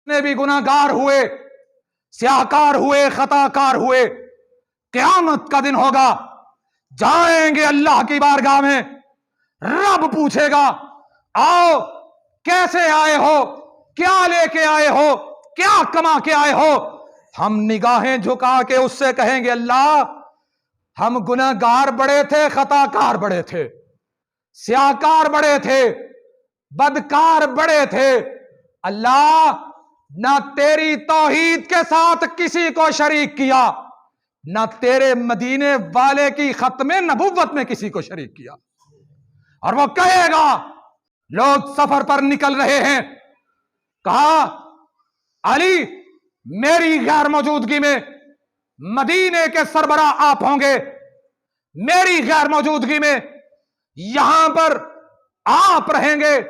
نے بھی گناہگار ہوئے، سیاہکار ہوئے، خطاکار ہوئے، قیامت کا دن ہوگا، جائیں گے اللہ کی بارگاہ میں، رب پوچھے گا آؤ کیسے آئے ہو، کیا لے کے آئے ہو، کیا کما کے آئے ہو؟ ہم نگاہیں جھکا کے اس سے کہیں گے اللہ ہم گناہگار بڑے تھے، خطاکار بڑے تھے، سیاہکار بڑے تھے، بدکار بڑے تھے، اللہ نہ تیری توحید کے ساتھ کسی کو شریک کیا، نہ تیرے مدینے والے کی ختم نبوت میں کسی کو شریک کیا۔ اور وہ کہے گا لوگ سفر پر نکل رہے ہیں، کہا علی میری غیر موجودگی میں مدینے کے سربراہ آپ ہوں گے، میری غیر موجودگی میں یہاں پر آپ رہیں گے،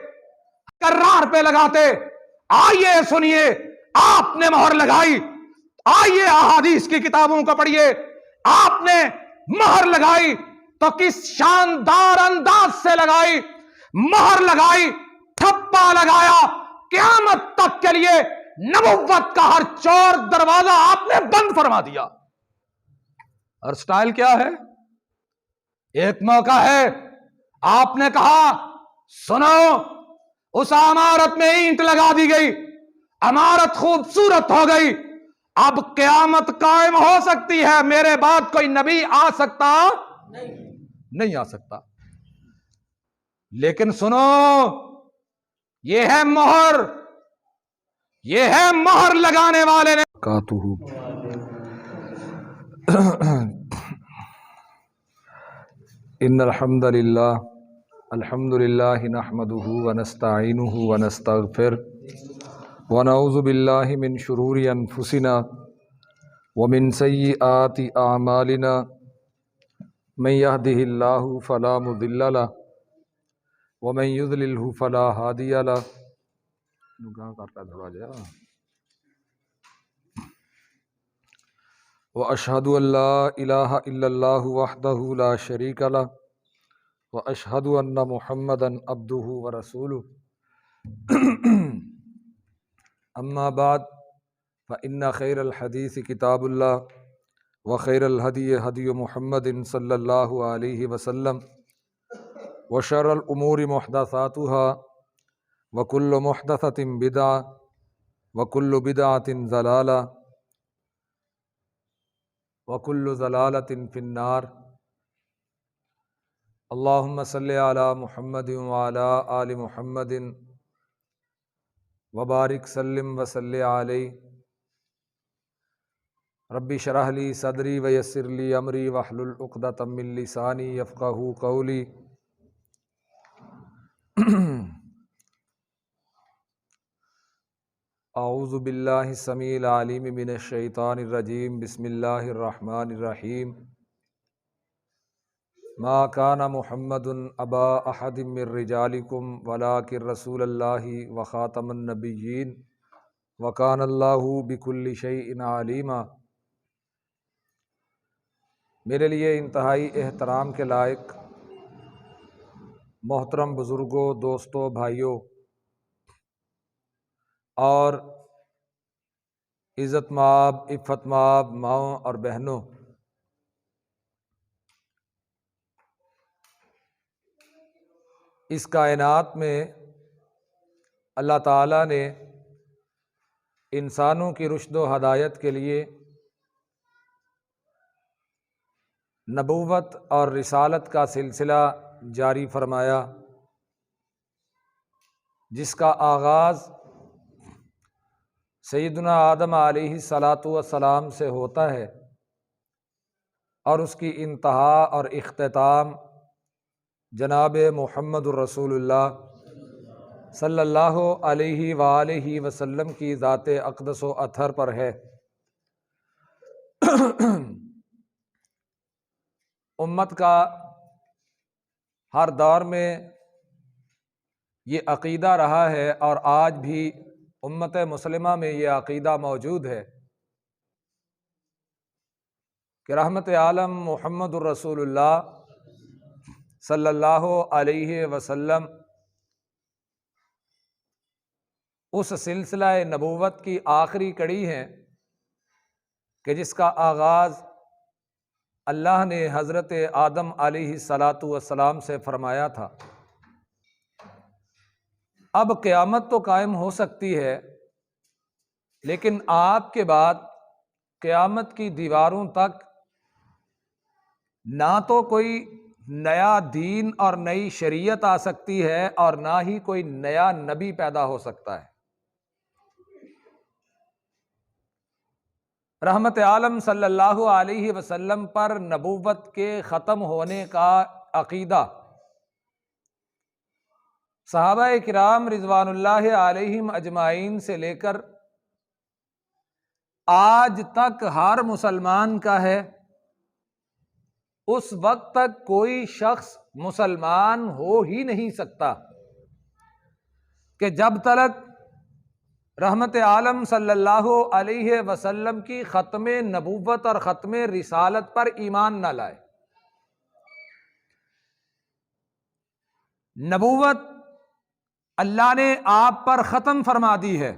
کرار پہ لگاتے آئیے سنیے، آپ نے مہر لگائی، آئیے احادیث کی کتابوں کو پڑھیے، آپ نے مہر لگائی تو کس شاندار انداز سے لگائی، مہر لگائی، ٹھپا لگایا، قیامت تک کے لیے نبوت کا ہر چور دروازہ آپ نے بند فرما دیا۔ اور سٹائل کیا ہے؟ ایک موقع ہے آپ نے کہا سنو اس عمارت میں اینٹ لگا دی گئی، عمارت خوبصورت ہو گئی، اب قیامت قائم ہو سکتی ہے، میرے بعد کوئی نبی آ سکتا نہیں آ سکتا، لیکن سنو یہ ہے مہر، یہ ہے مہر لگانے والے نے ان الحمد للہ نحمده ونستعینه ونستغفر ونعوذ باللہ من شرور انفسنا ومن سیئات اعمالنا من يهده اللہ فلا مضل له ومن يضلله فلا هادی له۔ واشهد ان لا الہ الا اللہ وحدہ لا شریک له واشهد ان محمدا عبدہ ورسولہ۔ اما بعد فان خیر الحدیث کتاب اللہ وخیر الہدی ہدی محمد صلی اللہ علیہ وسلم وشر الامور محدثاتها وکل محدثۃ بدعہ وکل بدعۃ ضلالہ وکل ضلالۃ فی النار۔ اللہم صلی علی محمد وعلی آل محمد وبارک سلم وصلی علیہ۔ رب اشرح لی صدری ویسر لی امری واحلل عقدۃ من لسانی یفقہوا قولی۔ اعوذ باللہ السمیع العلیم من الشیطان الرجیم، بسم اللہ الرحمن الرحیم۔ ما کان محمد ابا احد من رجالکم ولکن رسول اللہ وخاتم النبیین وکان اللہ بکل شیء علیما۔ میرے لیے انتہائی احترام کے لائق محترم بزرگوں، دوستوں، بھائیوں اور عزت مآب، عفت مآب ماؤں اور بہنوں، اس کائنات میں اللہ تعالیٰ نے انسانوں کی رشد و ہدایت کے لیے نبوت اور رسالت کا سلسلہ جاری فرمایا، جس کا آغاز سیدنا آدم علیہ الصلاۃ والسلام سے ہوتا ہے اور اس کی انتہا اور اختتام جناب محمد الرسول اللہ صلی اللہ علیہ وآلہ وسلم کی ذات اقدس و اطہر پر ہے۔ امت کا ہر دور میں یہ عقیدہ رہا ہے اور آج بھی امت مسلمہ میں یہ عقیدہ موجود ہے کہ رحمت عالم محمد الرسول اللہ صلی اللہ علیہ وسلم اس سلسلہ نبوت کی آخری کڑی ہیں کہ جس کا آغاز اللہ نے حضرت آدم علیہ الصلاۃ والسلام سے فرمایا تھا۔ اب قیامت تو قائم ہو سکتی ہے، لیکن آپ کے بعد قیامت کی دیواروں تک نہ تو کوئی نیا دین اور نئی شریعت آ سکتی ہے اور نہ ہی کوئی نیا نبی پیدا ہو سکتا ہے۔ رحمت عالم صلی اللہ علیہ وسلم پر نبوت کے ختم ہونے کا عقیدہ صحابہ کرام رضوان اللہ علیہم اجمعین سے لے کر آج تک ہر مسلمان کا ہے۔ اس وقت تک کوئی شخص مسلمان ہو ہی نہیں سکتا کہ جب تک رحمت عالم صلی اللہ علیہ وسلم کی ختم نبوت اور ختم رسالت پر ایمان نہ لائے۔ نبوت اللہ نے آپ پر ختم فرما دی ہے،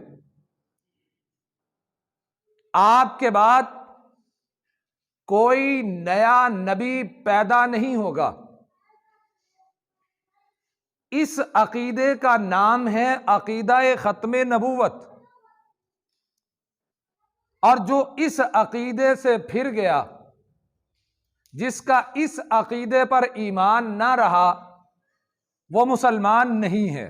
آپ کے بعد کوئی نیا نبی پیدا نہیں ہوگا۔ اس عقیدے کا نام ہے عقیدہ ختم نبوت، اور جو اس عقیدے سے پھر گیا، جس کا اس عقیدے پر ایمان نہ رہا، وہ مسلمان نہیں ہے۔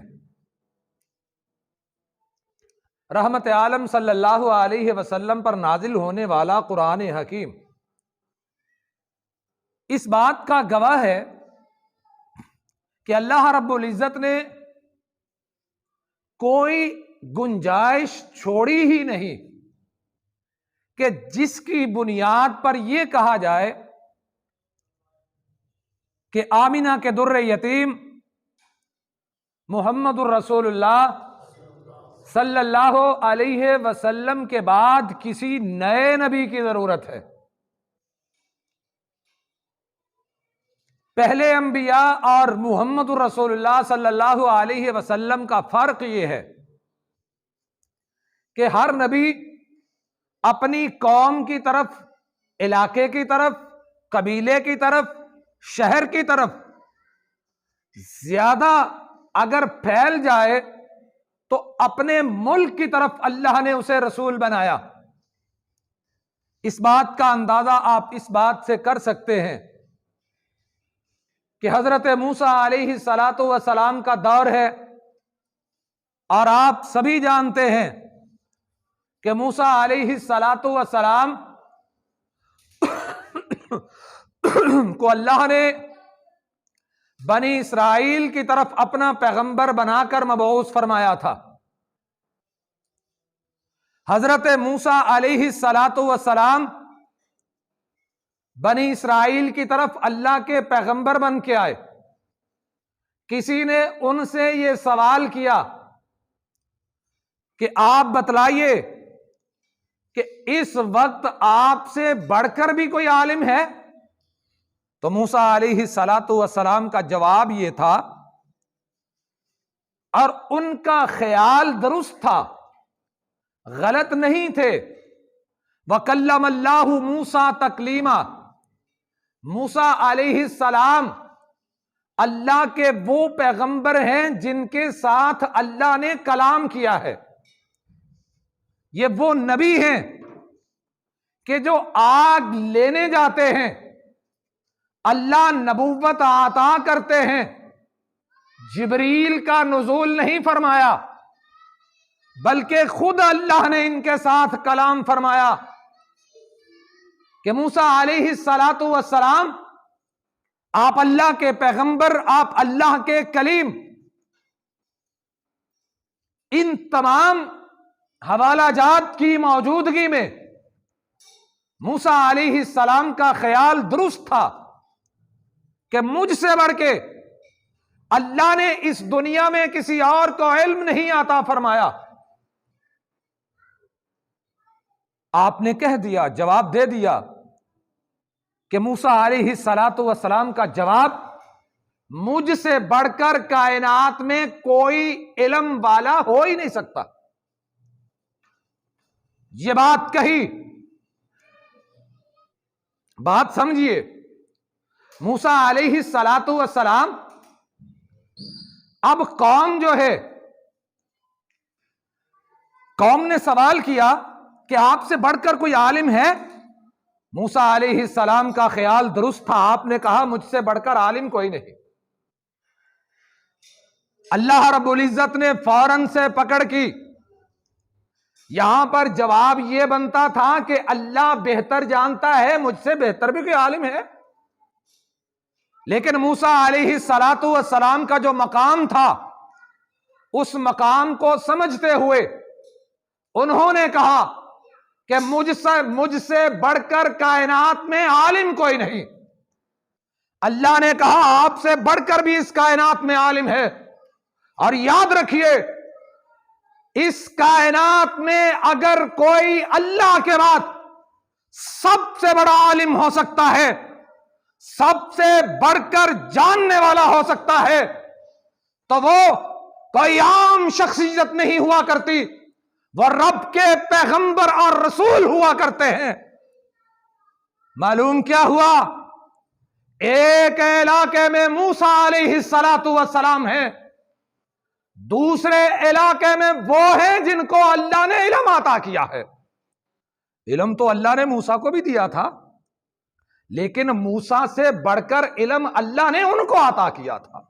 رحمت عالم صلی اللہ علیہ وسلم پر نازل ہونے والا قرآن حکیم اس بات کا گواہ ہے کہ اللہ رب العزت نے کوئی گنجائش چھوڑی ہی نہیں کہ جس کی بنیاد پر یہ کہا جائے کہ آمینہ کے در یتیم محمد الرسول اللہ صلی اللہ علیہ وسلم کے بعد کسی نئے نبی کی ضرورت ہے۔ پہلے انبیاء اور محمد الرسول اللہ صلی اللہ علیہ وسلم کا فرق یہ ہے کہ ہر نبی اپنی قوم کی طرف، علاقے کی طرف، قبیلے کی طرف، شہر کی طرف زیادہ اگر پھیل جائے تو اپنے ملک کی طرف اللہ نے اسے رسول بنایا۔ اس بات کا اندازہ آپ اس بات سے کر سکتے ہیں کہ حضرت موسیٰ علیہ السلام کا دور ہے، اور آپ سبھی جانتے ہیں کہ موسیٰ علیہ السلام کو اللہ نے بنی اسرائیل کی طرف اپنا پیغمبر بنا کر مبعوث فرمایا تھا۔ حضرت موسیٰ علیہ السلام بنی اسرائیل کی طرف اللہ کے پیغمبر بن کے آئے۔ کسی نے ان سے یہ سوال کیا کہ آپ بتلائیے کہ اس وقت آپ سے بڑھ کر بھی کوئی عالم ہے؟ تو موسیٰ علیہ السلام کا جواب یہ تھا، اور ان کا خیال درست تھا، غلط نہیں تھے، وَكَلَّمَ اللَّهُ مُوسَىٰ تَكْلِيمًا، موسیٰ علیہ السلام اللہ کے وہ پیغمبر ہیں جن کے ساتھ اللہ نے کلام کیا ہے۔ یہ وہ نبی ہیں کہ جو آگ لینے جاتے ہیں، اللہ نبوت عطا کرتے ہیں، جبریل کا نزول نہیں فرمایا بلکہ خود اللہ نے ان کے ساتھ کلام فرمایا کہ موسیٰ علیہ السلام آپ اللہ کے پیغمبر، آپ اللہ کے کلیم۔ ان تمام حوالہ جات کی موجودگی میں موسیٰ علیہ السلام کا خیال درست تھا کہ مجھ سے بڑھ کے اللہ نے اس دنیا میں کسی اور کو علم نہیں عطا فرمایا۔ آپ نے کہہ دیا، جواب دے دیا کہ موسیٰ علیہ السلام کا جواب، مجھ سے بڑھ کر کائنات میں کوئی علم والا ہو ہی نہیں سکتا۔ یہ بات کہی، بات سمجھیے، موسیٰ علیہ السلام اب قوم جو ہے، قوم نے سوال کیا کہ آپ سے بڑھ کر کوئی عالم ہے؟ موسیٰ علیہ السلام کا خیال درست تھا، آپ نے کہا مجھ سے بڑھ کر عالم کوئی نہیں۔ اللہ رب العزت نے فوراً سے پکڑ کی۔ یہاں پر جواب یہ بنتا تھا کہ اللہ بہتر جانتا ہے، مجھ سے بہتر بھی کوئی عالم ہے، لیکن موسیٰ علیہ السلام کا جو مقام تھا، اس مقام کو سمجھتے ہوئے انہوں نے کہا کہ مجھ سے بڑھ کر کائنات میں عالم کوئی نہیں۔ اللہ نے کہا آپ سے بڑھ کر بھی اس کائنات میں عالم ہے، اور یاد رکھیے اس کائنات میں اگر کوئی اللہ کے بعد سب سے بڑا عالم ہو سکتا ہے، سب سے بڑھ کر جاننے والا ہو سکتا ہے، تو وہ کوئی عام شخصیت نہیں ہوا کرتی، وہ رب کے پیغمبر اور رسول ہوا کرتے ہیں۔ معلوم کیا ہوا؟ ایک علاقے میں موسیٰ علیہ السلام ہیں، دوسرے علاقے میں وہ ہیں جن کو اللہ نے علم عطا کیا ہے۔ علم تو اللہ نے موسیٰ کو بھی دیا تھا، لیکن موسیٰ سے بڑھ کر علم اللہ نے ان کو عطا کیا تھا۔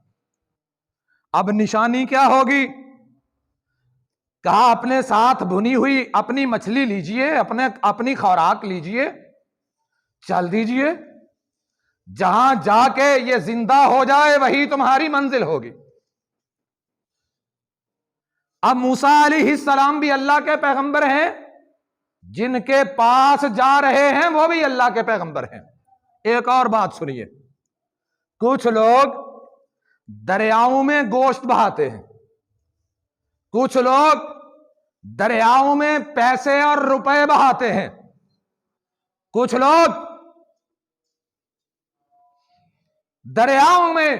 اب نشانی کیا ہوگی؟ کہا اپنے ساتھ بھنی ہوئی اپنی مچھلی لیجئے، اپنی خوراک لیجئے، چل دیجئے، جہاں جا کے یہ زندہ ہو جائے وہی تمہاری منزل ہوگی۔ اب موسیٰ علیہ السلام بھی اللہ کے پیغمبر ہیں، جن کے پاس جا رہے ہیں وہ بھی اللہ کے پیغمبر ہیں۔ ایک اور بات سنیے، کچھ لوگ دریاؤں میں گوشت بہاتے ہیں، کچھ لوگ دریاؤں میں پیسے اور روپے بہاتے ہیں، کچھ لوگ دریاؤں میں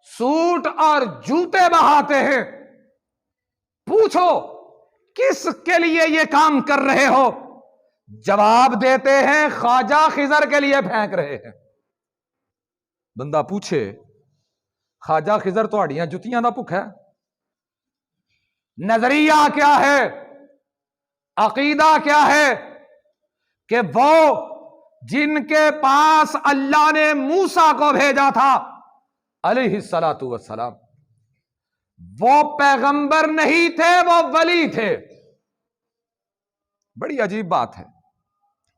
سوٹ اور جوتے بہاتے ہیں۔ پوچھو کس کے لیے یہ کام کر رہے ہو؟ جواب دیتے ہیں خواجہ خضر کے لیے پھینک رہے ہیں۔ بندہ پوچھے خواجہ خضر تہاڈیاں جتیاں دا بھکھا ہے؟ نظریہ کیا ہے، عقیدہ کیا ہے کہ وہ جن کے پاس اللہ نے موسیٰ کو بھیجا تھا علیہ السلام، وہ پیغمبر نہیں تھے، وہ ولی تھے۔ بڑی عجیب بات ہے،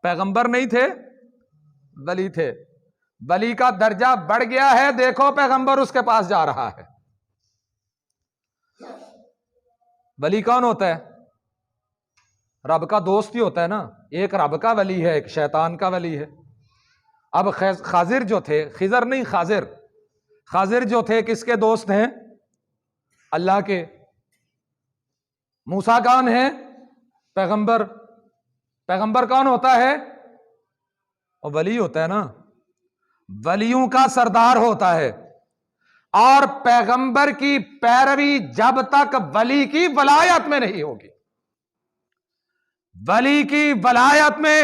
پیغمبر نہیں تھے، ولی تھے۔ ولی کا درجہ بڑھ گیا ہے، دیکھو پیغمبر اس کے پاس جا رہا ہے۔ ولی کون ہوتا ہے؟ رب کا دوست ہی ہوتا ہے نا۔ ایک رب کا ولی ہے، ایک شیطان کا ولی ہے۔ اب خضر جو تھے، خضر نہیں خضر جو تھے کس کے دوست ہیں؟ اللہ کے۔ موسیٰ کون ہے؟ پیغمبر۔ پیغمبر کون ہوتا ہے؟ اور ولی ہوتا ہے نا، ولیوں کا سردار ہوتا ہے۔ اور پیغمبر کی پیروی جب تک ولی کی ولایت میں نہیں ہوگی، ولی کی ولایت میں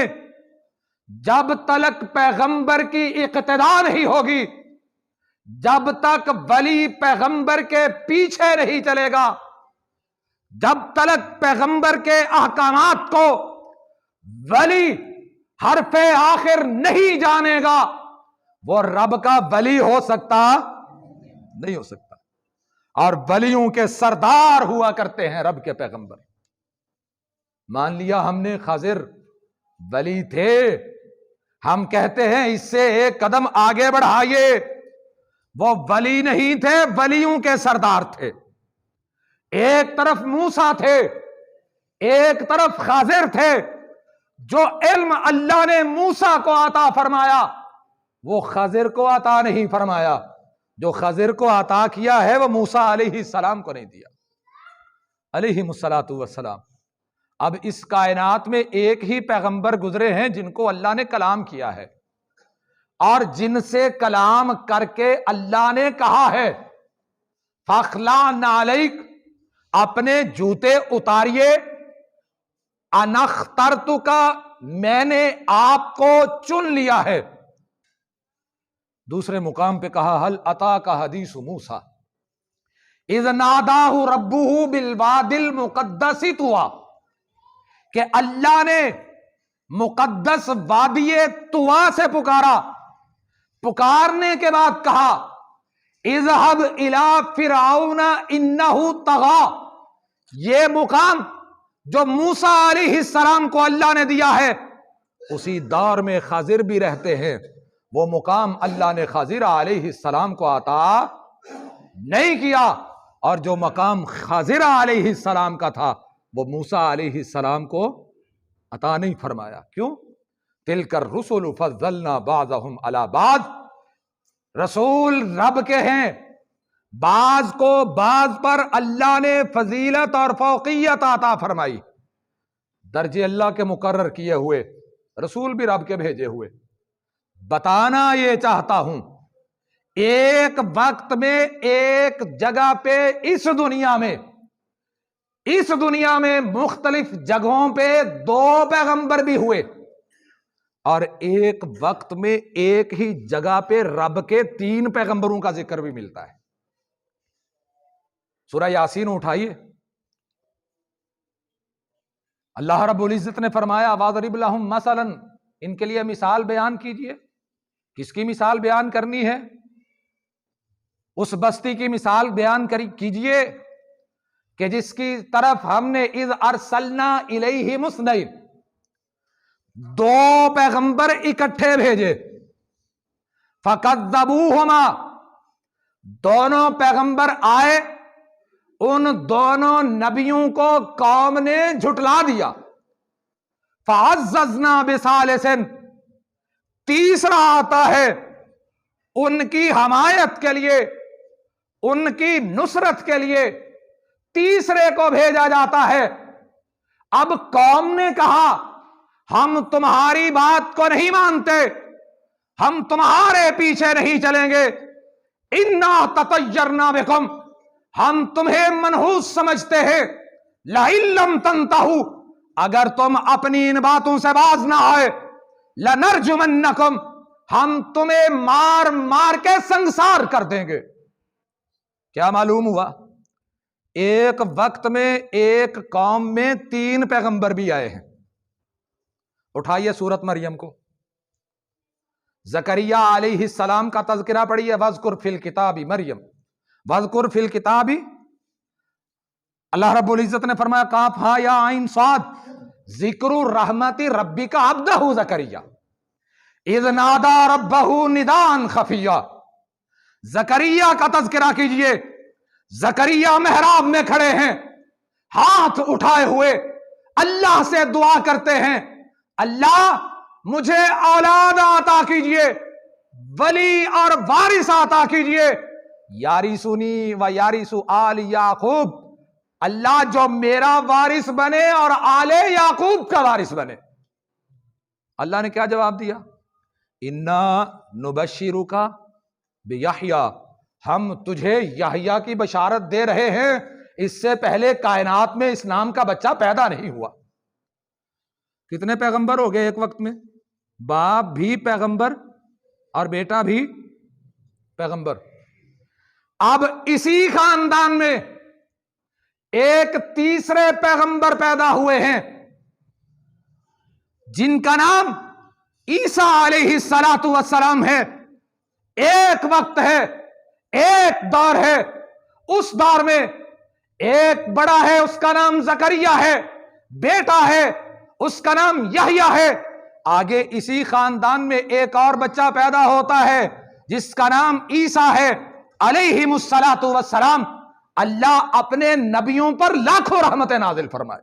جب تک پیغمبر کی اقتدا نہیں ہوگی، جب تک ولی پیغمبر کے پیچھے نہیں چلے گا، جب تک پیغمبر کے احکامات کو ولی حرف آخر نہیں جانے گا، وہ رب کا ولی ہو سکتا نہیں ہو سکتا۔ اور ولیوں کے سردار ہوا کرتے ہیں رب کے پیغمبر۔ مان لیا ہم نے خضر ولی تھے، ہم کہتے ہیں اس سے ایک قدم آگے بڑھائیے، وہ ولی نہیں تھے، ولیوں کے سردار تھے۔ ایک طرف موسیٰ تھے، ایک طرف خضر تھے۔ جو علم اللہ نے موسیٰ کو عطا فرمایا وہ خضر کو عطا نہیں فرمایا، جو خضر کو عطا کیا ہے وہ موسیٰ علیہ السلام کو نہیں دیا علیہ السلام۔ اب اس کائنات میں ایک ہی پیغمبر گزرے ہیں جن کو اللہ نے کلام کیا ہے، اور جن سے کلام کر کے اللہ نے کہا ہے فَاخْلَعْ نَعْلَيْكَ، اپنے جوتے اتاریے انخترتک، میں نے آپ کو چن لیا ہے۔ دوسرے مقام پہ کہا هل اتاک حدیث موسیٰ اذ ناداہ ربہ بالواد المقدس طویٰ، کہ اللہ نے مقدس وادی طویٰ سے پکارا، پکارنے کے بعد کہا اذهب الى فرعون انہ طغیٰ۔ یہ مقام جو موسیٰ علیہ السلام کو اللہ نے دیا ہے، اسی دور میں خضر بھی رہتے ہیں، وہ مقام اللہ نے خضر علیہ السلام کو عطا نہیں کیا، اور جو مقام خضر علیہ السلام کا تھا وہ موسیٰ علیہ السلام کو عطا نہیں فرمایا۔ کیوں؟ تلک الرسل فضلنا بعضهم علی بعض، رسول رب کے ہیں، بعض کو بعض پر اللہ نے فضیلت اور فوقیت عطا فرمائی، درجے اللہ کے مقرر کیے ہوئے، رسول بھی رب کے بھیجے ہوئے۔ بتانا یہ چاہتا ہوں، ایک وقت میں ایک جگہ پہ اس دنیا میں مختلف جگہوں پہ 2 پیغمبر بھی ہوئے، اور ایک وقت میں ایک ہی جگہ پہ رب کے 3 پیغمبروں کا ذکر بھی ملتا ہے۔ سورہ یاسین اٹھائیے، اللہ رب العزت نے فرمایا وَاضْرِبْ لَهُمْ مَثَلًا، ان کے لیے مثال بیان کیجئے۔ کس کی مثال بیان کرنی ہے؟ اس بستی کی مثال بیان کیجئے کہ جس کی طرف ہم نے اذ ارسلنا الیہم اثنین، 2 پیغمبر اکٹھے بھیجے، فکذبوہما، دونوں پیغمبر آئے، ان دونوں نبیوں کو قوم نے جھٹلا دیا، فعززنا بثالث، تیسرا آتا ہے ان کی حمایت کے لیے، ان کی نصرت کے لیے تیسرے کو بھیجا جاتا ہے۔ اب قوم نے کہا ہم تمہاری بات کو نہیں مانتے، ہم تمہارے پیچھے نہیں چلیں گے، انا تطیرنا بکم، ہم تمہیں منحوس سمجھتے ہیں، لئن لم تنتہوا، اگر تم اپنی ان باتوں سے باز نہ آئے، لنرجمنکم، ہم تمہیں مار مار کے سنسار کر دیں گے۔ کیا معلوم ہوا؟ ایک وقت میں ایک قوم میں 3 پیغمبر بھی آئے ہیں۔ اٹھائیے سورت مریم کو، زکریا علیہ السلام کا تذکرہ پڑھیے، وَاذْكُرْ فِي الْكِتَابِ مریم، وَاذْكُرْ فِي الْكِتَابِ، اللہ رب العزت نے فرمایا کاف ہا یا عین صاد، ذکر رحمت ربک عبدہ زکریا اذ نادى ربہ نداء خفیا۔ زکریا کا تذکرہ کیجئے، زکریا محراب میں کھڑے ہیں، ہاتھ اٹھائے ہوئے اللہ سے دعا کرتے ہیں، اللہ مجھے اولاد عطا کیجئے، ولی اور وارث عطا کیجئے، یارثنی و یارث آل یعقوب، اللہ جو میرا وارث بنے اور آل یعقوب کا وارث بنے۔ اللہ نے کیا جواب دیا؟ انا نبشرک بیحییٰ، ہم تجھے یحییٰ کی بشارت دے رہے ہیں، اس سے پہلے کائنات میں اس نام کا بچہ پیدا نہیں ہوا۔ کتنے پیغمبر ہو گئے ایک وقت میں؟ باپ بھی پیغمبر اور بیٹا بھی پیغمبر۔ اب اسی خاندان میں ایک تیسرے پیغمبر پیدا ہوئے ہیں جن کا نام عیسیٰ علیہ السلام ہے۔ ایک وقت ہے، ایک دور ہے، اس دور میں ایک بڑا ہے، اس کا نام زکریا ہے، بیٹا ہے اس کا نام یحییٰ ہے، آگے اسی خاندان میں ایک اور بچہ پیدا ہوتا ہے جس کا نام عیسیٰ ہے علیہم السلام۔ اللہ اپنے نبیوں پر لاکھوں رحمتیں نازل فرمائے۔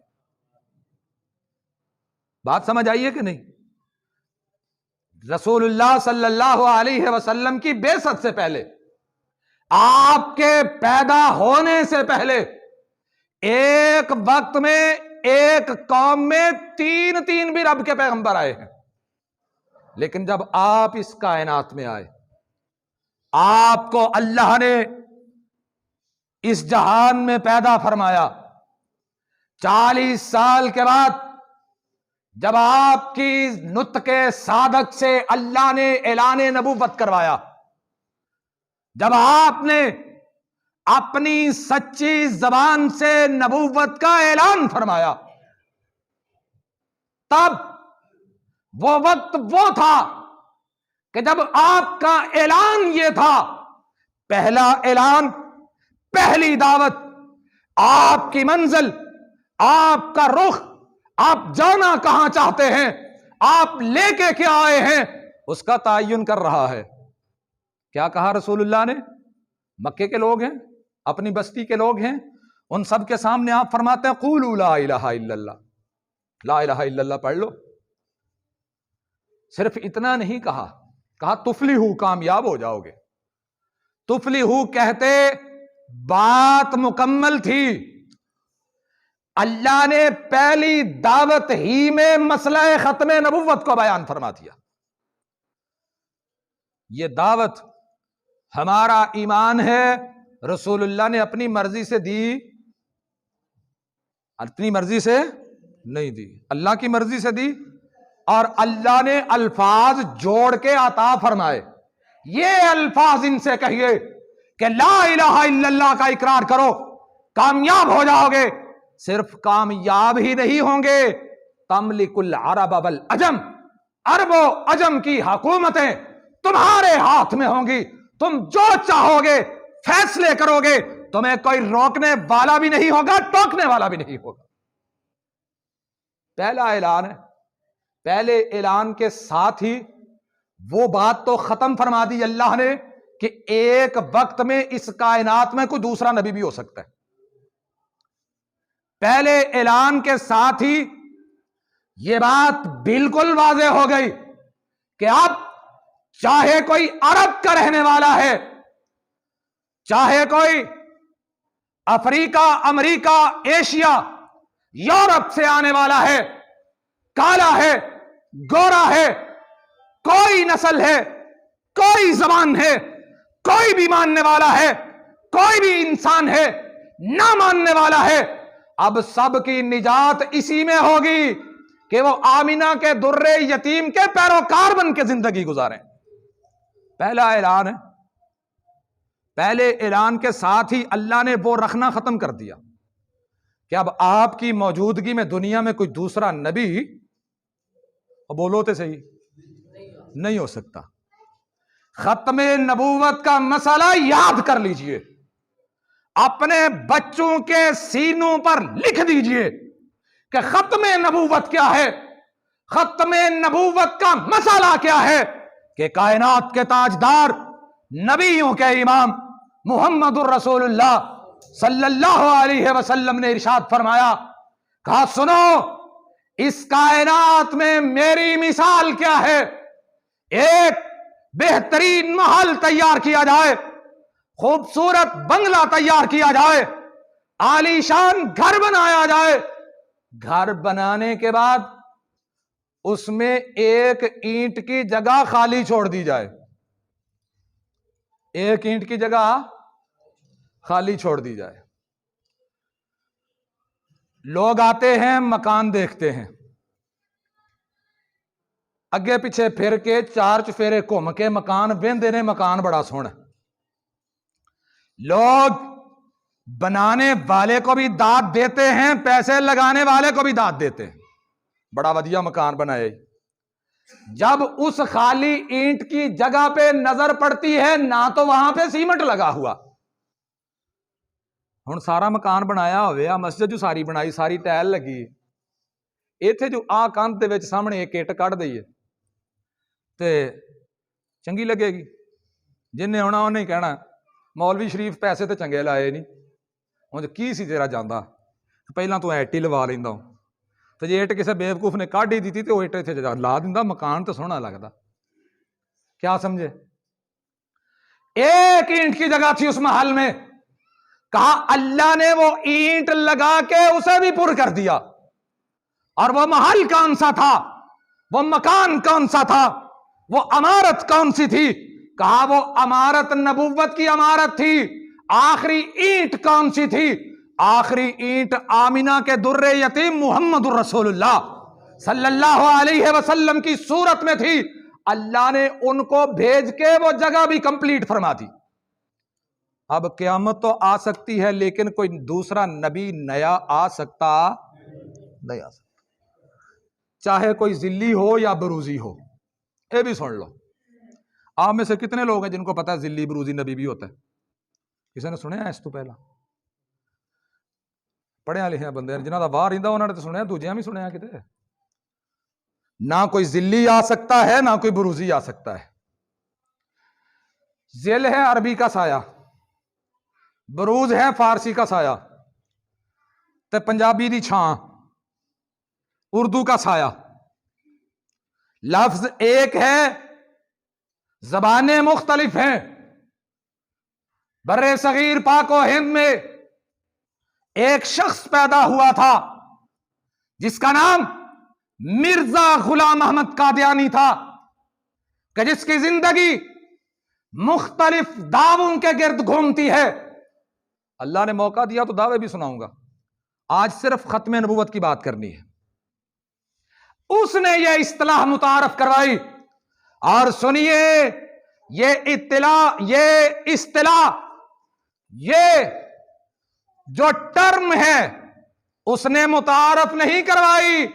بات سمجھ آئیے کہ نہیں؟ رسول اللہ صلی اللہ علیہ وسلم کی بعثت سے پہلے، آپ کے پیدا ہونے سے پہلے، ایک وقت میں ایک قوم میں 3 بھی رب کے پیغمبر آئے ہیں، لیکن جب آپ اس کائنات میں آئے، آپ کو اللہ نے اس جہان میں پیدا فرمایا، 40 سال کے بعد جب آپ کی نطق صادق سے اللہ نے اعلان نبوت کروایا، جب آپ نے اپنی سچی زبان سے نبوت کا اعلان فرمایا، تب وہ وقت وہ تھا کہ جب آپ کا اعلان یہ تھا، پہلا اعلان، پہلی دعوت، آپ کی منزل، آپ کا رخ، آپ جانا کہاں چاہتے ہیں، آپ لے کے کیا آئے ہیں، اس کا تعین کر رہا ہے۔ کیا کہا رسول اللہ نے؟ مکے کے لوگ ہیں، اپنی بستی کے لوگ ہیں، ان سب کے سامنے آپ فرماتے ہیں قولوا لا الہ الا اللہ، لا الہ الا اللہ پڑھ لو۔ صرف اتنا نہیں کہا، کہا تفلحوا، کامیاب ہو جاؤ گے۔ تفلحوا کہتے بات مکمل تھی، اللہ نے پہلی دعوت ہی میں مسئلہ ختم نبوت کو بیان فرما دیا۔ یہ دعوت ہمارا ایمان ہے، رسول اللہ نے اپنی مرضی سے دی، اپنی مرضی سے نہیں دی، اللہ کی مرضی سے دی، اور اللہ نے الفاظ جوڑ کے عطا فرمائے۔ یہ الفاظ ان سے کہیے کہ لا الہ الا اللہ کا اقرار کرو، کامیاب ہو جاؤ گے۔ صرف کامیاب ہی نہیں ہوں گے، تملک العرب والعجم، عرب و عجم کی حکومتیں تمہارے ہاتھ میں ہوں گی، تم جو چاہو گے فیصلے کرو گے، تمہیں کوئی روکنے والا بھی نہیں ہوگا، ٹوکنے والا بھی نہیں ہوگا۔ پہلا اعلان ہے، پہلے اعلان کے ساتھ ہی وہ بات تو ختم فرما دی اللہ نے کہ ایک وقت میں اس کائنات میں کوئی دوسرا نبی بھی ہو سکتا ہے۔ پہلے اعلان کے ساتھ ہی یہ بات بالکل واضح ہو گئی کہ اب چاہے کوئی عرب کا رہنے والا ہے، چاہے کوئی افریقہ، امریکہ، ایشیا، یورپ سے آنے والا ہے، کالا ہے، گورا ہے، کوئی نسل ہے، کوئی زبان ہے، کوئی بھی ماننے والا ہے، کوئی بھی انسان ہے، نہ ماننے والا ہے، اب سب کی نجات اسی میں ہوگی کہ وہ آمینہ کے درے یتیم کے پیروکار بن کے زندگی گزاریں۔ پہلا اعلان ہے، پہلے اعلان کے ساتھ ہی اللہ نے وہ رکھنا ختم کر دیا کہ اب آپ کی موجودگی میں دنیا میں کوئی دوسرا نبی، بولو تو صحیح، نہیں ہو سکتا۔ ختم نبوت کا مسئلہ یاد کر لیجئے، اپنے بچوں کے سینوں پر لکھ دیجئے کہ ختم نبوت کیا ہے، ختم نبوت کا مسئلہ کیا ہے، کہ کائنات کے تاجدار، نبیوں کے امام محمد الرسول اللہ صلی اللہ علیہ وسلم نے ارشاد فرمایا، کہا سنو، اس کائنات میں میری مثال کیا ہے۔ ایک بہترین محل تیار کیا جائے، خوبصورت بنگلہ تیار کیا جائے، عالی شان گھر بنایا جائے، گھر بنانے کے بعد اس میں ایک اینٹ کی جگہ خالی چھوڑ دی جائے، ایک اینٹ کی جگہ خالی چھوڑ دی جائے۔ لوگ آتے ہیں، مکان دیکھتے ہیں، اگے پیچھے پھر کے چار چفیرے گھوم کے مکان ویندے نے، مکان بڑا سونا۔ لوگ بنانے والے کو بھی داد دیتے ہیں، پیسے لگانے والے کو بھی داد دیتے ہیں، بڑا ودیا مکان بنائے۔ جب اس خالی اینٹ کی جگہ پہ نظر پڑتی ہے، نہ تو وہاں پہ سیمنٹ لگا ہوا، ہن سارا مکان بنایا ہوئے، مسجد جو ساری بنائی، ساری ٹائل لگی، ایتھے جو آ کانت دے وچ سامنے ایک اٹ کڈ دئیے تے چنگی لگے گی؟ جن نے ہونا انہیں کہنا مولوی شریف پیسے تے چنگے لائے نہیں، ہوں کی سی تیرا جانا، پہلاں تو ایٹ ہی لوا لینا، تو جی اٹ کسی بیوقوف نے کڈ ہی دیتی تو وہ اٹ اتنے لا دینا، مکان تو سونا لگتا۔ کیا سمجھے؟ ایک اینٹ کی جگہ تھی اس محل میں، کہا اللہ نے وہ اینٹ لگا کے اسے بھی پر کر دیا۔ اور وہ محل کون سا تھا، وہ مکان کون سا تھا، وہ عمارت کون سی تھی؟ کہا وہ عمارت نبوت کی عمارت تھی۔ آخری اینٹ کون سی تھی؟ آخری اینٹ آمینہ کے در یتیم محمد الرسول اللہ صلی اللہ علیہ وسلم کی صورت میں تھی، اللہ نے ان کو بھیج کے وہ جگہ بھی کمپلیٹ فرما دی۔ اب قیامت تو آ سکتی ہے لیکن کوئی دوسرا نبی نیا آ سکتا نہیں، آ سکتا، چاہے کوئی ذلی ہو یا بروزی ہو۔ یہ بھی سن لو، آپ میں سے کتنے لوگ ہیں جن کو پتا ہے ذلی بروزی نبی بھی ہوتا ہے؟ کسی نے سنیا اس تو پہلا؟ پڑھیا لکھیا بندے جنہوں کا باہر رہتا انہوں نے تو سنیا، دوجیاں بھی سنیا کتے؟ نہ کوئی ذلی آ سکتا ہے نہ کوئی بروزی آ سکتا ہے۔ ذل ہے عربی کا سایہ، بروز ہے فارسی کا سایہ، تے پنجابی دی چھاں، اردو کا سایہ۔ لفظ ایک ہے، زبانیں مختلف ہیں۔ بر صغیر پاک و ہند میں ایک شخص پیدا ہوا تھا جس کا نام مرزا غلام احمد قادیانی تھا، کہ جس کی زندگی مختلف دعووں کے گرد گھومتی ہے۔ اللہ نے موقع دیا تو دعوے بھی سناؤں گا، آج صرف ختم نبوت کی بات کرنی ہے۔ اس نے یہ اصطلاح متعارف کروائی، اور سنیے یہ اصطلاح، یہ جو ٹرم ہے اس نے متعارف نہیں کروائی،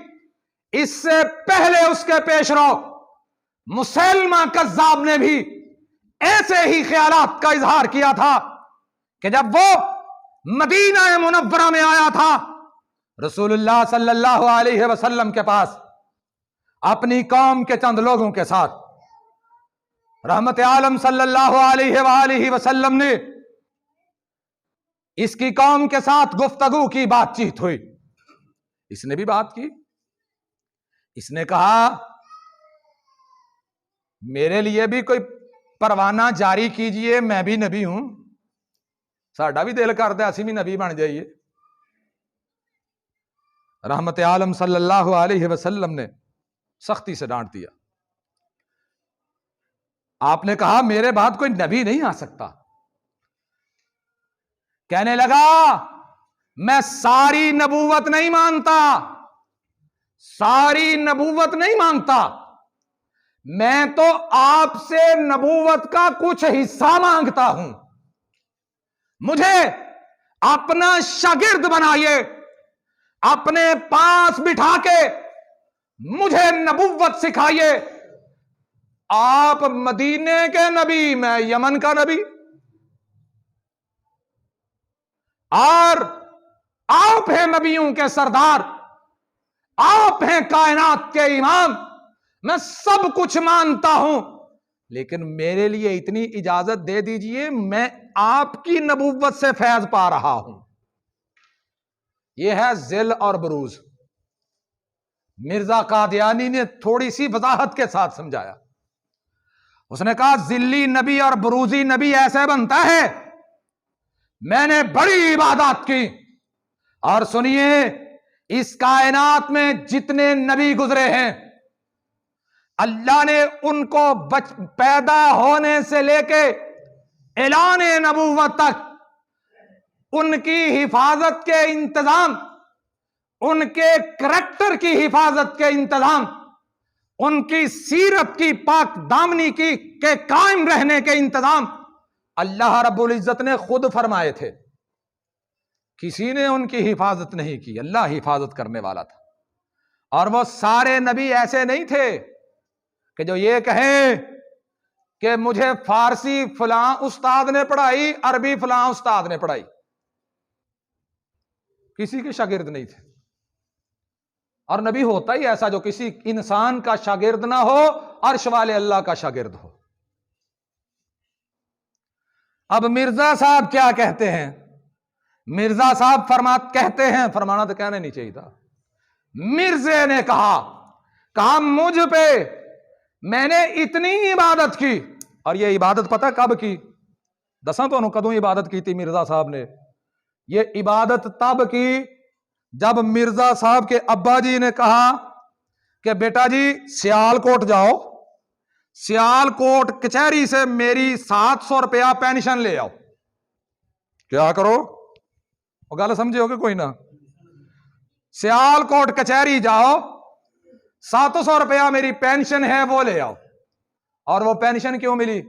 اس سے پہلے اس کے پیش رو مسلمہ کذاب نے بھی ایسے ہی خیالات کا اظہار کیا تھا کہ جب وہ مدینہ منورہ میں آیا تھا رسول اللہ صلی اللہ علیہ وسلم کے پاس اپنی قوم کے چند لوگوں کے ساتھ، رحمت عالم صلی اللہ علیہ وآلہ وسلم نے اس کی قوم کے ساتھ گفتگو کی، بات چیت ہوئی، اس نے بھی بات کی۔ اس نے کہا میرے لیے بھی کوئی پروانہ جاری کیجئے، میں بھی نبی ہوں، ساڈا بھی دل کرتا ہے اسی بھی نبی بن جائیے۔ رحمت عالم صلی اللہ علیہ وسلم نے سختی سے ڈانٹ دیا۔ آپ نے کہا میرے بعد کوئی نبی نہیں آ سکتا۔ کہنے لگا میں ساری نبوت نہیں مانتا، ساری نبوت نہیں مانگتا، میں تو آپ سے نبوت کا کچھ حصہ مانگتا ہوں، مجھے اپنا شاگرد بنائیے، اپنے پاس بٹھا کے مجھے نبوت سکھائیے۔ آپ مدینے کے نبی، میں یمن کا نبی، اور آپ ہیں نبیوں کے سردار، آپ ہیں کائنات کے امام، میں سب کچھ مانتا ہوں، لیکن میرے لیے اتنی اجازت دے دیجئے، میں آپ کی نبوت سے فیض پا رہا ہوں۔ یہ ہے ذل اور بروز۔ مرزا قادیانی نے تھوڑی سی وضاحت کے ساتھ سمجھایا۔ اس نے کہا ذلی نبی اور بروزی نبی ایسے بنتا ہے، میں نے بڑی عبادات کی، اور سنیے اس کائنات میں جتنے نبی گزرے ہیں اللہ نے ان کو پیدا ہونے سے لے کے اعلان نبوت تک ان کی حفاظت کے انتظام، ان کے کریکٹر کی حفاظت کے انتظام، ان کی سیرت کی پاک دامنی کی کے قائم رہنے کے انتظام اللہ رب العزت نے خود فرمائے تھے۔ کسی نے ان کی حفاظت نہیں کی، اللہ حفاظت کرنے والا تھا۔ اور وہ سارے نبی ایسے نہیں تھے کہ جو یہ کہیں کہ مجھے فارسی فلاں استاد نے پڑھائی، عربی فلاں استاد نے پڑھائی، کسی کے شاگرد نہیں تھے۔ اور نبی ہوتا ہی ایسا جو کسی انسان کا شاگرد نہ ہو، عرش والے اللہ کا شاگرد ہو۔ اب مرزا صاحب کیا کہتے ہیں؟ مرزا صاحب کہتے ہیں، فرمانا تو کہنا نہیں چاہیے تھا، مرزے نے کہا مجھ پہ میں نے اتنی عبادت کی، اور یہ عبادت پتہ کب کی؟ دساں تو کدوں عبادت کی تھی مرزا صاحب نے؟ یہ عبادت تب کی جب مرزا صاحب کے ابا جی نے کہا کہ بیٹا جی سیال کوٹ جاؤ، سیال کوٹ کچہری سے میری 700 روپیہ پینشن لے آؤ۔ کیا کرو؟ وہ گل سمجھے ہو کہ کوئی نہ؟ سیال کوٹ کچہری جاؤ، 700 روپیہ میری پینشن ہے وہ لے آؤ. اور وہ پینشن کیوں ملی؟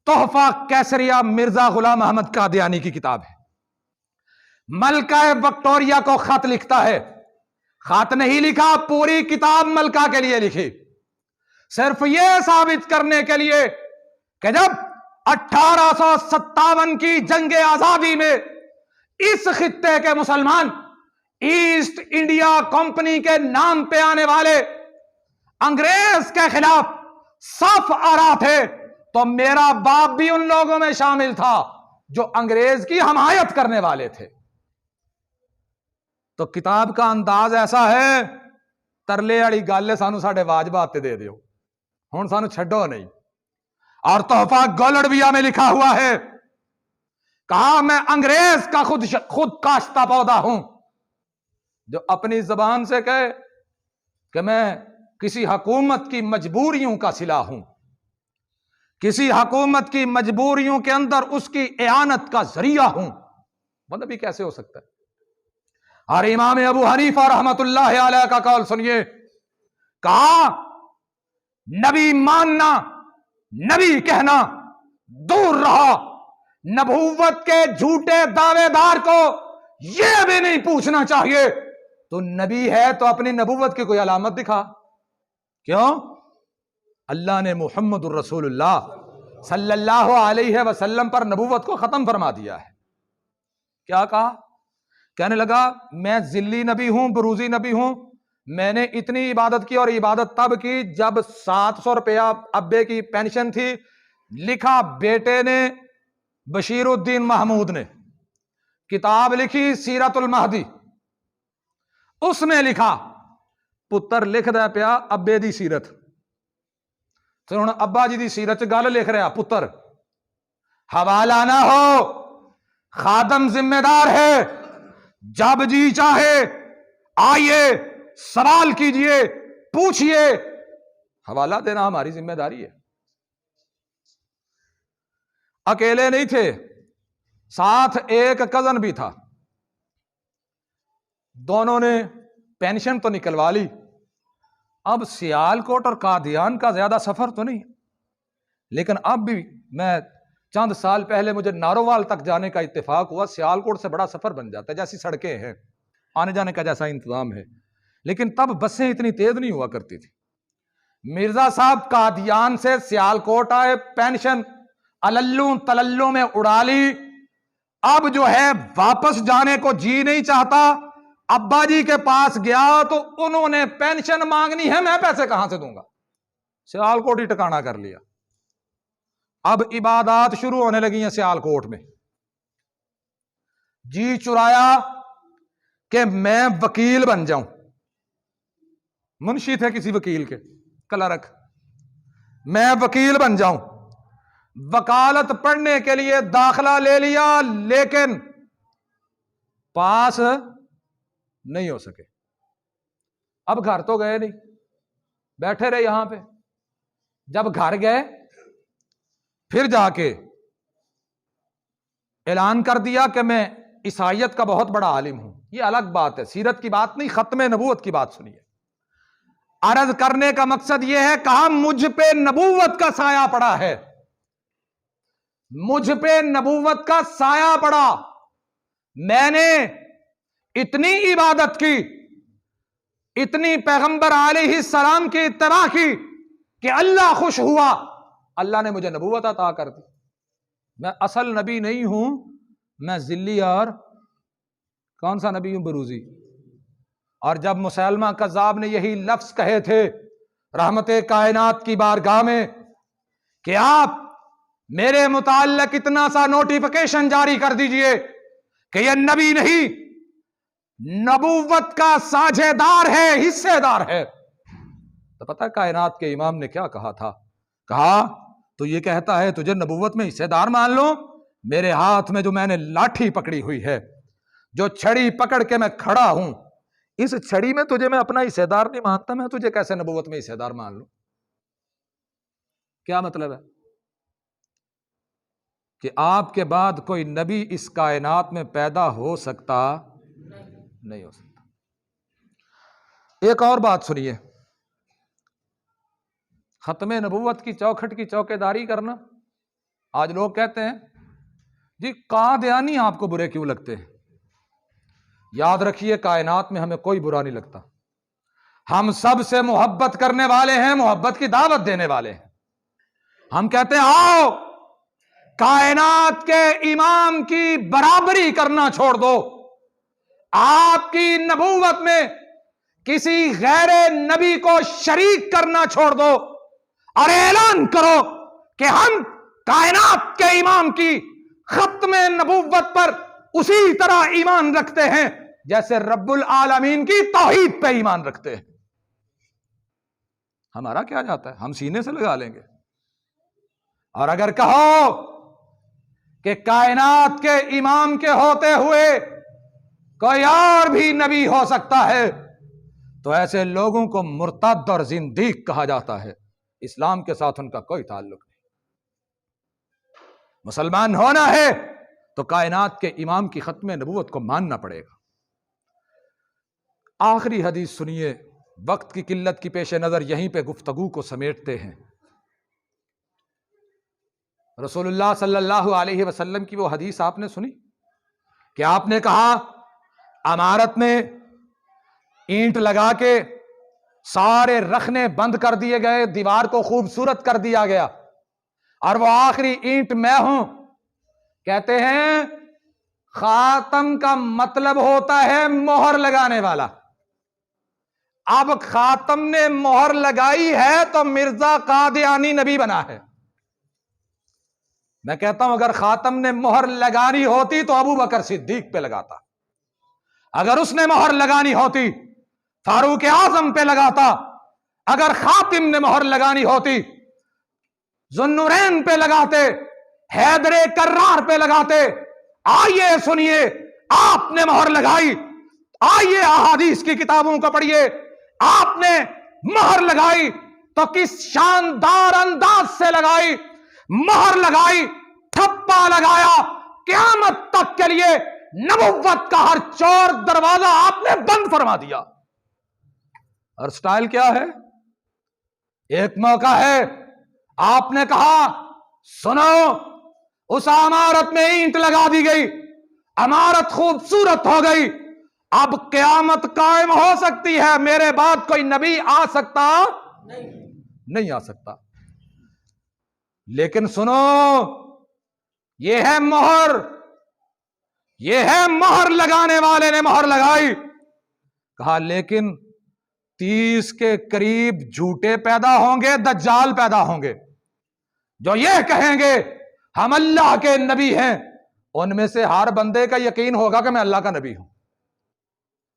تحفہ کیسریہ مرزا غلام احمد قادیانی کی کتاب ہے. ملکہ وکٹوریہ کو خط لکھتا ہے. خط نہیں لکھا، پوری کتاب ملکہ کے لیے لکھی، صرف یہ ثابت کرنے کے لیے کہ جب 1857 کی جنگ آزادی میں اس خطے کے مسلمان ایسٹ انڈیا کمپنی کے نام پہ آنے والے انگریز کے خلاف صف آرا تھے، تو میرا باپ بھی ان لوگوں میں شامل تھا جو انگریز کی حمایت کرنے والے تھے. تو کتاب کا انداز ایسا ہے، ترلے والی گل ہے، سانو ساڈے واجبات تے دے دیو، ہن سانو چھڈو نہیں. اور تحفہ گولڑویہ میں لکھا ہوا ہے، کہا میں انگریز کا خود کاشتہ پودا ہوں. جو اپنی زبان سے کہے کہ میں کسی حکومت کی مجبوریوں کا صلہ ہوں، کسی حکومت کی مجبوریوں کے اندر اس کی اعانت کا ذریعہ ہوں، مطلب یہ کیسے ہو سکتا ہے؟ اور امام ابو حنیفہ رحمت اللہ علیہ کا قول سنیے، کہا نبی ماننا، نبی کہنا دور رہا، نبوت کے جھوٹے دعوے دار کو یہ بھی نہیں پوچھنا چاہیے تو نبی ہے تو اپنی نبوت کی کوئی علامت دکھا. کیوں؟ اللہ نے محمد الرسول اللہ صلی اللہ علیہ وسلم پر نبوت کو ختم فرما دیا ہے. کیا کہا؟ کہنے لگا میں ذلی نبی ہوں، بروزی نبی ہوں، میں نے اتنی عبادت کی، اور عبادت تب کی جب 700 روپیہ ابے کی پینشن تھی. لکھا بیٹے نے، بشیر الدین محمود نے کتاب لکھی سیرت المہدی، اس میں لکھا پتر لکھ دے پیا ابے دی سیرت. تو ہن ابا جی دی سیرت گل لکھ رہا پتر، حوالہ نہ ہو، خادم ذمہ دار ہے، جب جی چاہے آئیے سوال کیجئے پوچھئے، حوالہ دینا ہماری ذمہ داری ہے. اکیلے نہیں تھے، ساتھ ایک کزن بھی تھا. دونوں نے پینشن تو نکلوا لی. اب سیالکوٹ اور قادیان کا زیادہ سفر تو نہیں، لیکن اب بھی میں چند سال پہلے مجھے نارووال تک جانے کا اتفاق ہوا. سیالکوٹ سے بڑا سفر بن جاتا ہے، جیسی سڑکیں ہیں، آنے جانے کا جیسا انتظام ہے، لیکن تب بسیں اتنی تیز نہیں ہوا کرتی تھی. مرزا صاحب قادیان سے سیالکوٹ آئے، پینشن اللوں تللوں میں اڑا لی. اب جو ہے واپس جانے کو جی نہیں چاہتا. ابا جی کے پاس گیا تو انہوں نے پینشن مانگنی ہے، میں پیسے کہاں سے دوں گا؟ سیالکوٹ ہی ٹکانا کر لیا. اب عبادات شروع ہونے لگی ہیں سیالکوٹ میں. جی چرایا کہ میں وکیل بن جاؤں. منشی تھے کسی وکیل کے، کلرک، میں وکیل بن جاؤں. وکالت پڑھنے کے لیے داخلہ لے لیا، لیکن پاس نہیں ہو سکے. اب گھر تو گئے نہیں، بیٹھے رہے یہاں پہ. جب گھر گئے پھر جا کے اعلان کر دیا کہ میں عیسائیت کا بہت بڑا عالم ہوں. یہ الگ بات ہے، سیرت کی بات نہیں، ختم نبوت کی بات سنیے. عرض کرنے کا مقصد یہ ہے، کہا مجھ پہ نبوت کا سایہ پڑا ہے، مجھ پہ نبوت کا سایہ پڑا. میں نے اتنی عبادت کی، اتنی پیغمبر علیہ السلام کی اتباع کی کہ اللہ خوش ہوا، اللہ نے مجھے نبوت عطا کر دی. میں اصل نبی نہیں ہوں، میں ذلی اور کون سا نبی ہوں؟ بروزی. اور جب مسیلمہ کذاب نے یہی لفظ کہے تھے رحمت کائنات کی بارگاہ میں کہ آپ میرے متعلق اتنا سا نوٹیفیکیشن جاری کر دیجئے کہ یہ نبی نہیں، نبوت کا ساجھے دار ہے، حصے دار ہے، تو پتہ کائنات کے امام نے کیا کہا تھا؟ کہا تو یہ کہتا ہے تجھے نبوت میں حصے دار مان لو، میرے ہاتھ میں جو میں نے لاٹھی پکڑی ہوئی ہے، جو چھڑی پکڑ کے میں کھڑا ہوں، اس چھڑی میں تجھے میں اپنا حصے دار نہیں مانتا، میں تجھے کیسے نبوت میں حصے دار مان لوں؟ کیا مطلب ہے؟ کہ آپ کے بعد کوئی نبی اس کائنات میں پیدا ہو سکتا نہیں ہو سکتا. ایک اور بات سنیے. ختم نبوت کی چوکھٹ کی چوکیداری کرنا. آج لوگ کہتے ہیں جی قادیانی آپ کو برے کیوں لگتے ہیں؟ یاد رکھیے کائنات میں ہمیں کوئی برا نہیں لگتا. ہم سب سے محبت کرنے والے ہیں, محبت کی دعوت دینے والے ہیں. ہم کہتے ہیں آؤ کائنات کے امام کی برابری کرنا چھوڑ دو, آپ کی نبوت میں کسی غیر نبی کو شریک کرنا چھوڑ دو, اور اعلان کرو کہ ہم کائنات کے امام کی ختم نبوت پر اسی طرح ایمان رکھتے ہیں جیسے رب العالمین کی توحید پہ ایمان رکھتے ہیں. ہمارا کیا جاتا ہے, ہم سینے سے لگا لیں گے. اور اگر کہو کہ کائنات کے امام کے ہوتے ہوئے کوئی اور بھی نبی ہو سکتا ہے تو ایسے لوگوں کو مرتد اور زندیق کہا جاتا ہے. اسلام کے ساتھ ان کا کوئی تعلق نہیں. مسلمان ہونا ہے تو کائنات کے امام کی ختم نبوت کو ماننا پڑے گا. آخری حدیث سنیے, وقت کی قلت کی پیش نظر یہیں پہ گفتگو کو سمیٹتے ہیں. رسول اللہ صلی اللہ علیہ وسلم کی وہ حدیث آپ نے سنی کہ آپ نے کہا عمارت میں اینٹ لگا کے سارے رخنے بند کر دیے گئے, دیوار کو خوبصورت کر دیا گیا, اور وہ آخری اینٹ میں ہوں. کہتے ہیں خاتم کا مطلب ہوتا ہے مہر لگانے والا. اب خاتم نے مہر لگائی ہے تو مرزا قادیانی نبی بنا ہے. میں کہتا ہوں اگر خاتم نے مہر لگانی ہوتی تو ابو بکر صدیق پہ لگاتا, اگر اس نے مہر لگانی ہوتی فاروق اعظم پہ لگاتا, اگر خاتم نے مہر لگانی ہوتی ذوالنورین پہ لگاتے, حیدر کرار پہ لگاتے. آئیے سنیے, آپ نے مہر لگائی, آئیے احادیث کی کتابوں کو پڑھیے, آپ نے مہر لگائی تو کس شاندار انداز سے لگائی. مہر لگائی, ٹھپا لگایا, قیامت تک کے لیے نبوت کا ہر چور دروازہ آپ نے بند فرما دیا. اور سٹائل کیا ہے؟ ایک موقع ہے آپ نے کہا سنو, اس عمارت میں اینٹ لگا دی گئی, عمارت خوبصورت ہو گئی, اب قیامت قائم ہو سکتی ہے, میرے بعد کوئی نبی آ سکتا نہیں آ سکتا. لیکن سنو, یہ ہے مہر, یہ ہے مہر لگانے والے نے مہر لگائی. کہا لیکن 30 کے قریب جھوٹے پیدا ہوں گے, دجال پیدا ہوں گے, جو یہ کہیں گے ہم اللہ کے نبی ہیں. ان میں سے ہر بندے کا یقین ہوگا کہ میں اللہ کا نبی ہوں.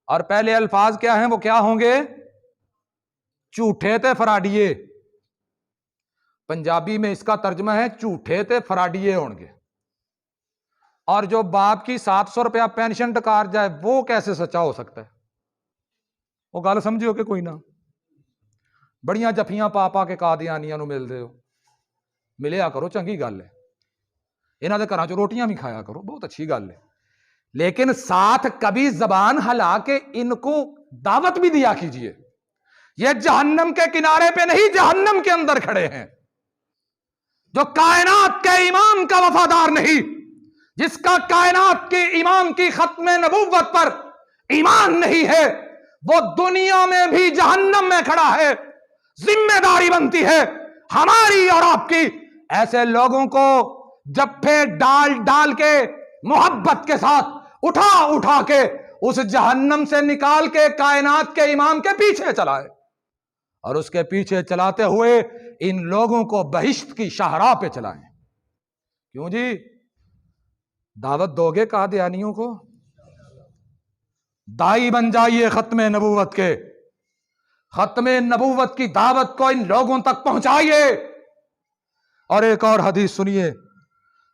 اور پہلے الفاظ کیا ہیں, وہ کیا ہوں گے؟ جھوٹے تے فراڈیے. پنجابی میں اس کا ترجمہ ہے جھوٹے تے فراڈیے ہوں گے. اور جو باپ کی 700 روپیہ پینشن ٹکار جائے وہ کیسے سچا ہو سکتا ہے؟ وہ گل سمجھو کہ کوئی نہ. بڑیاں جفیاں پا پا کے قادیانیاں نو مل دے ہو, ملیا کرو, چنگی گل ہے. انہاں دے گھراں چ روٹیاں بھی کھایا کرو, بہت اچھی گل ہے. لیکن ساتھ کبھی زبان ہلا کے ان کو دعوت بھی دیا کیجئے. یہ جہنم کے کنارے پہ نہیں, جہنم کے اندر کھڑے ہیں. جو کائنات کے امام کا وفادار نہیں, جس کا کائنات کے امام کی ختم نبوت پر ایمان نہیں ہے, وہ دنیا میں بھی جہنم میں کھڑا ہے. ذمہ داری بنتی ہے ہماری اور آپ کی, ایسے لوگوں کو جفے ڈال ڈال کے محبت کے ساتھ اٹھا اٹھا کے اس جہنم سے نکال کے کائنات کے امام کے پیچھے چلائے, اور اس کے پیچھے چلاتے ہوئے ان لوگوں کو بہشت کی شاہراہ پہ چلائیں. کیوں جی؟ دعوت دو گے قادیانیوں کو؟ دائی بن جائیے ختم نبوت کے, ختم نبوت کی دعوت کو ان لوگوں تک پہنچائیے. اور ایک اور حدیث سنیے,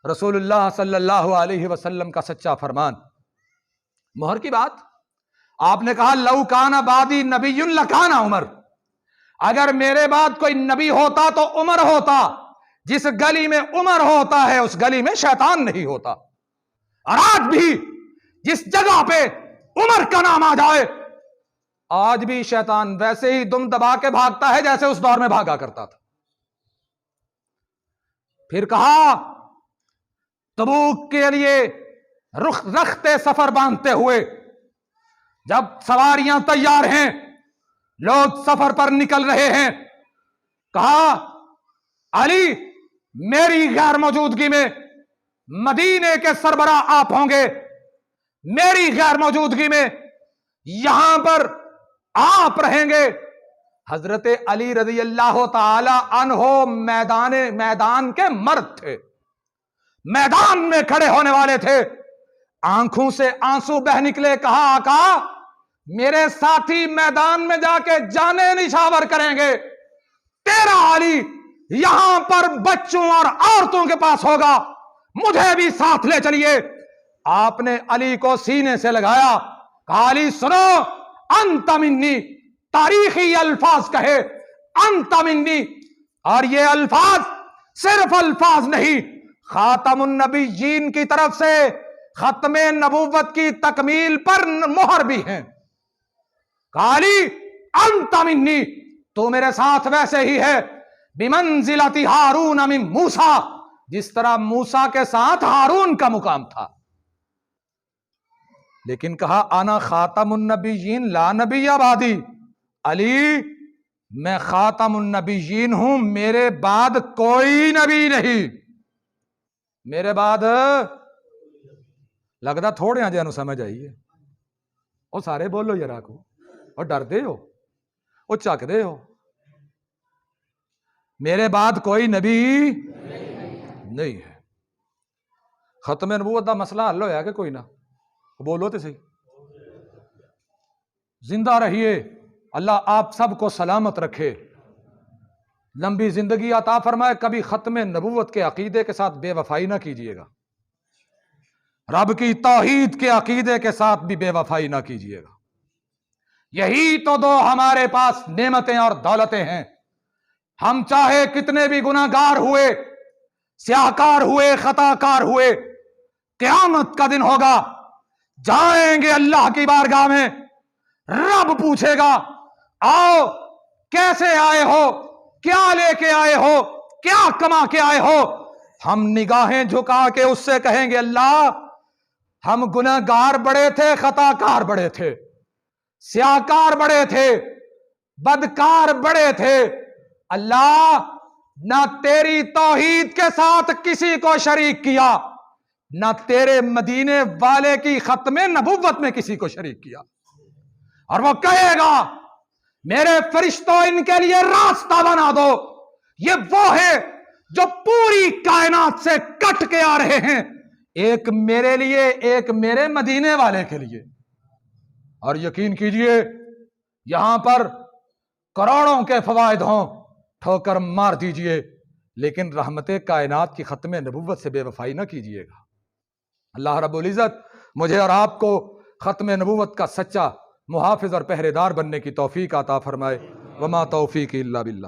رسول اللہ صلی اللہ علیہ وسلم کا سچا فرمان. مہر کی بات آپ نے کہا لو کان بعدی نبی لکان عمر, اگر میرے بعد کوئی نبی ہوتا تو عمر ہوتا. جس گلی میں عمر ہوتا ہے اس گلی میں شیطان نہیں ہوتا. اور آج بھی جس جگہ پہ عمر کا نام آ جائے, آج بھی شیطان ویسے ہی دم دبا کے بھاگتا ہے جیسے اس دور میں بھاگا کرتا تھا. پھر کہا تبوک کے لیے رختے سفر باندھتے ہوئے جب سواریاں تیار ہیں، لوگ سفر پر نکل رہے ہیں، کہا علی میری غیر موجودگی میں مدینے کے سربراہ آپ ہوں گے، میری غیر موجودگی میں یہاں پر آپ رہیں گے۔ حضرت علی رضی اللہ تعالی عنہ میدان کے مرد تھے، میدان میں کھڑے ہونے والے تھے، آنکھوں سے آنسو بہ نکلے۔ کہا آقا میرے ساتھی میدان میں جا کے جانیں نچھاور کریں گے، تیرا علی یہاں پر بچوں اور عورتوں کے پاس ہوگا، مجھے بھی ساتھ لے چلیے۔ آپ نے علی کو سینے سے لگایا، کہا علی سنو، انت منی، تاریخی الفاظ کہے انت منی، اور یہ الفاظ صرف الفاظ نہیں، خاتم النبیین کی طرف سے ختم نبوت کی تکمیل پر مہر بھی ہیں۔ کہا علی انت منی، تو میرے ساتھ ویسے ہی ہے، بمنزلۃ ہارون من موسیٰ، جس طرح موسیٰ کے ساتھ ہارون کا مقام تھا۔ لیکن کہا انا خاتم النبیین لا نبی بعدی، علی میں خاتم النبیین ہوں، میرے بعد کوئی نبی نہیں، میرے بعد لگتا تھوڑے ہاں جانو سمجھ آئیے، وہ سارے بولو یار کو، اور ڈر دے ہو، وہ چک دے ہو، میرے بعد کوئی نبی نہیں ہے۔ ختم نبوت دا مسئلہ حل ہویا کہ کوئی نہ؟ بولو تو صحیح، زندہ رہیے، اللہ آپ سب کو سلامت رکھے، لمبی زندگی عطا فرمائے، کبھی ختم نبوت کے عقیدے کے ساتھ بے وفائی نہ کیجیے گا، رب کی توحید کے عقیدے کے ساتھ بھی بے وفائی نہ کیجیے گا۔ یہی تو دو ہمارے پاس نعمتیں اور دولتیں ہیں، ہم چاہے کتنے بھی گناہ گار ہوئے، سیاہکار ہوئے، خطا کار ہوئے، قیامت کا دن ہوگا، جائیں گے اللہ کی بارگاہ میں، رب پوچھے گا آؤ کیسے آئے ہو، کیا لے کے آئے ہو، کیا کما کے آئے ہو؟ ہم نگاہیں جھکا کے اس سے کہیں گے اللہ ہم گناہ گار بڑے تھے، خطا کار بڑے تھے، سیاہکار بڑے تھے، بدکار بڑے تھے، اللہ نہ تیری توحید کے ساتھ کسی کو شریک کیا، نہ تیرے مدینے والے کی ختم نبوت میں کسی کو شریک کیا۔ اور وہ کہے گا میرے فرشتوں ان کے لیے راستہ بنا دو، یہ وہ ہے جو پوری کائنات سے کٹ کے آ رہے ہیں، ایک میرے لیے، ایک میرے مدینے والے کے لیے۔ اور یقین کیجئے یہاں پر کروڑوں کے فوائد ہوں، ٹھوکر مار دیجئے، لیکن رحمت کائنات کی ختم نبوت سے بے وفائی نہ کیجئے گا۔ اللہ رب العزت مجھے اور آپ کو ختم نبوت کا سچا محافظ اور پہرے دار بننے کی توفیق عطا فرمائے۔ وما توفیقی الا باللہ۔